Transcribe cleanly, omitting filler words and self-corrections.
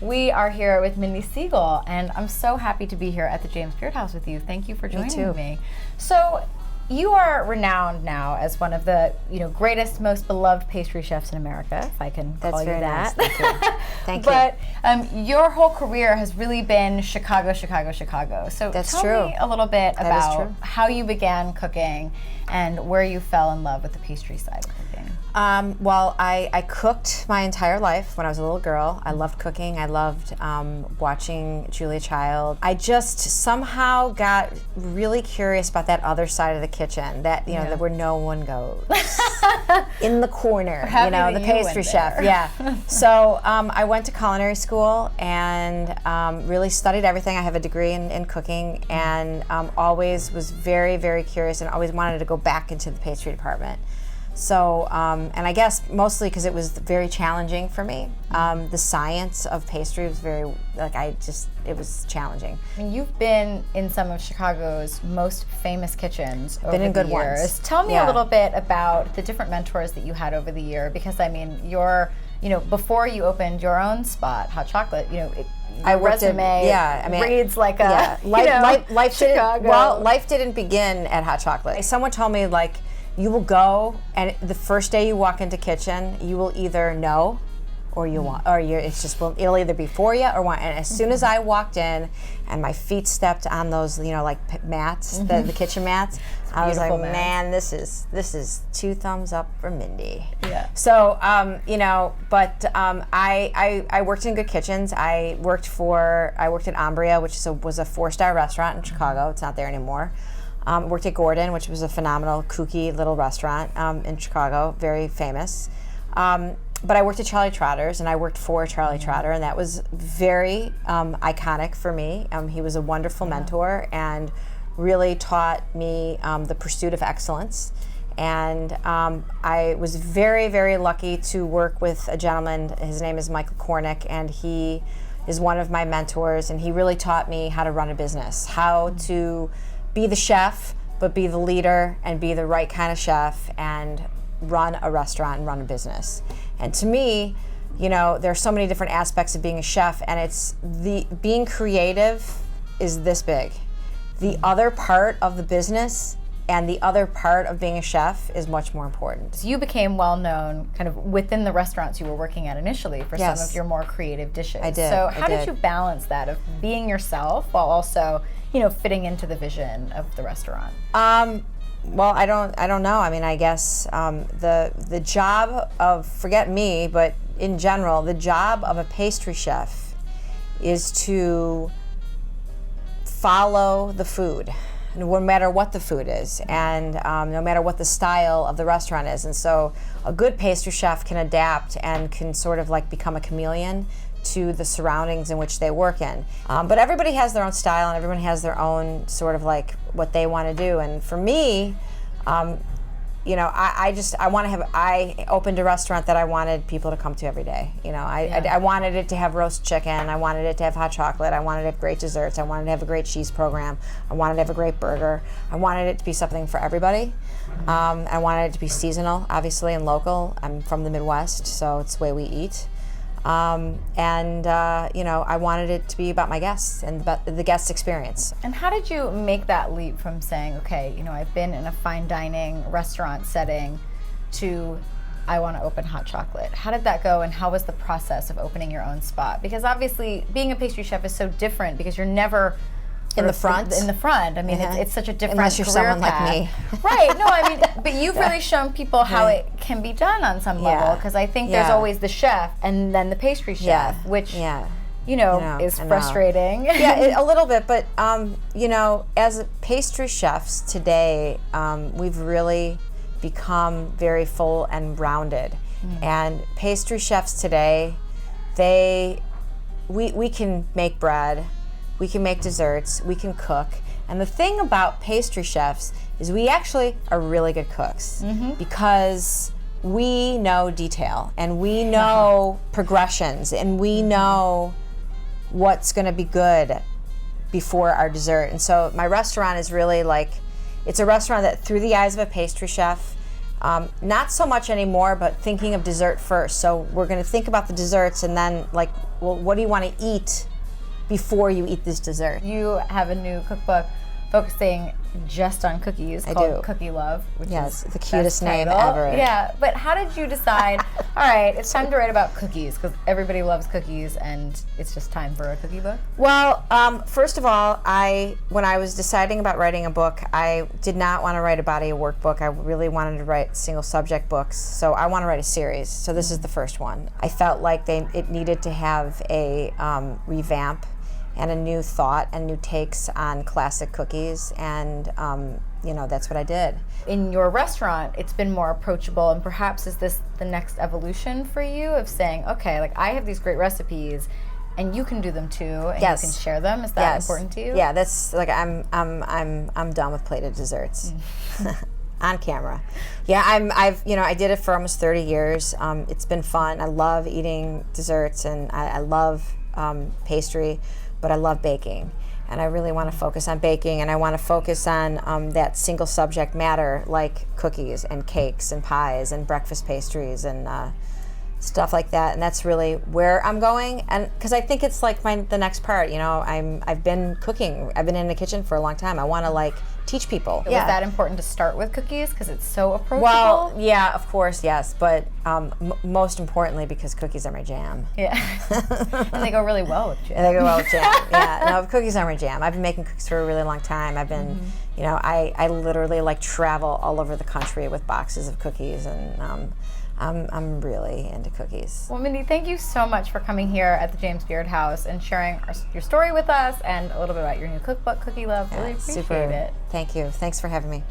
We are here with Mindy Segal, and I'm so happy to be here at the James Beard House with you. Thank you for joining me. So, you are renowned now as one of the greatest, most beloved pastry chefs in America, if I can call you that. Nice. Thank you. Thank you. But your whole career has really been Chicago, Chicago, Chicago. So tell me a little bit about how you began cooking and where you fell in love with the pastry side of cooking. Well, I cooked my entire life when I was a little girl. I loved cooking. I loved watching Julia Child. I just somehow got really curious about that other side of the kitchen, that where no one goes, in the corner. The pastry chef. Yeah. So I went to culinary school and really studied everything. I have a degree in cooking, and always was very, very curious, and always wanted to go back into the pastry department. So, and I guess mostly because it was very challenging for me. The science of pastry was very, it was challenging. I mean, you've been in some of Chicago's most famous kitchens over the years. Been in good ones. Tell me a little bit about the different mentors that you had over the year, because I mean, before you opened your own spot, Hot Chocolate, reads like a life didn't begin at Hot Chocolate. Someone told me, you will go, and the first day you walk into kitchen, you will either know, or you want, or it'll either be for you or want. And as soon as I walked in, and my feet stepped on those, mats, the kitchen mats, I was like, man, this is 2 thumbs up for Mindy. Yeah. So, I worked in good kitchens. I worked at Ambria, which was a 4-star restaurant in Chicago. It's not there anymore. Worked at Gordon, which was a phenomenal, kooky little restaurant in Chicago, very famous. But I worked at Charlie Trotter's, and I worked for Charlie Trotter, and that was very iconic for me. He was a wonderful mentor and really taught me the pursuit of excellence. And I was very, very lucky to work with a gentleman. His name is Michael Cornick, and he is one of my mentors, and he really taught me how to run a business, how to be the chef, but be the leader and be the right kind of chef and run a restaurant and run a business. And to me, there are so many different aspects of being a chef, and it's being creative is this big. The other part of the business and the other part of being a chef is much more important. So you became well known kind of within the restaurants you were working at initially for some of your more creative dishes. I did. So how did you balance that of being yourself while also fitting into the vision of the restaurant? Well, I don't know. I mean, I guess the job of, forget me, but in general, the job of a pastry chef is to follow the food, no matter what the food is, and no matter what the style of the restaurant is. And so a good pastry chef can adapt and can sort of become a chameleon to the surroundings in which they work in. But everybody has their own style, and everyone has their own sort of what they want to do. And for me, I opened a restaurant that I wanted people to come to every day. I wanted it to have roast chicken. I wanted it to have hot chocolate. I wanted to have great desserts. I wanted to have a great cheese program. I wanted to have a great burger. I wanted it to be something for everybody. I wanted it to be seasonal, obviously, and local. I'm from the Midwest, so it's the way we eat. I wanted it to be about my guests and the guest experience. And how did you make that leap from saying, okay, I've been in a fine dining restaurant setting to I want to open Hot Chocolate? How did that go, and how was the process of opening your own spot? Because obviously being a pastry chef is so different because you're never in the front. I mean, it's such a different unless you're career someone path. like me. Right. No, I mean, but you've really shown people how it can be done on some level, because I think there's always the chef and then the pastry chef, which is frustrating. Yeah, a little bit, but as pastry chefs today, we've really become very full and rounded. And pastry chefs today, we can make bread, we can make desserts, we can cook. And the thing about pastry chefs is we actually are really good cooks because we know detail, and we know progressions, and we know what's going to be good before our dessert. And so my restaurant is really it's a restaurant that through the eyes of a pastry chef, Not so much anymore, but thinking of dessert first. So we're going to think about the desserts and then like, well, what do you want to eat before you eat this dessert? You have a new cookbook focusing just on cookies called Cookie Love, which is the cutest name title. ever. Yeah, but how did you decide, all right, it's time to write about cookies, because everybody loves cookies and it's just time for a cookie book? Well, first of all, when I was deciding about writing a book, I did not want to write a body of work book. I really wanted to write single subject books. So I want to write a series. So this is the first one. I felt like it needed to have a revamp and a new thought and new takes on classic cookies, and that's what I did. In your restaurant, it's been more approachable, and perhaps is this the next evolution for you of saying, okay, like I have these great recipes, and you can do them too, and you can share them. Is that important to you? Yeah, that's like I'm done with plated desserts. On camera. Yeah, I did it for almost 30 years. It's been fun. I love eating desserts, and I love pastry, but I love baking. And I really want to focus on baking, and I want to focus on that single subject matter, like cookies and cakes and pies and breakfast pastries and stuff like that. And that's really where I'm going, and because I think it's like the next part. I've been cooking. I've been in the kitchen for a long time. I want to like teach people. Was that important to start with cookies because it's so approachable? Well, yeah, of course, yes, but most importantly because cookies are my jam. Yeah, and they go really well with jam. And they go well with jam. Yeah, no, cookies are my jam. I've been making cookies for a really long time. I've been, I literally like travel all over the country with boxes of cookies, and I'm really into cookies. Well, Mindy, thank you so much for coming here at the James Beard House and sharing your story with us and a little bit about your new cookbook, Cookie Love. Really appreciate it. Thank you. Thanks for having me.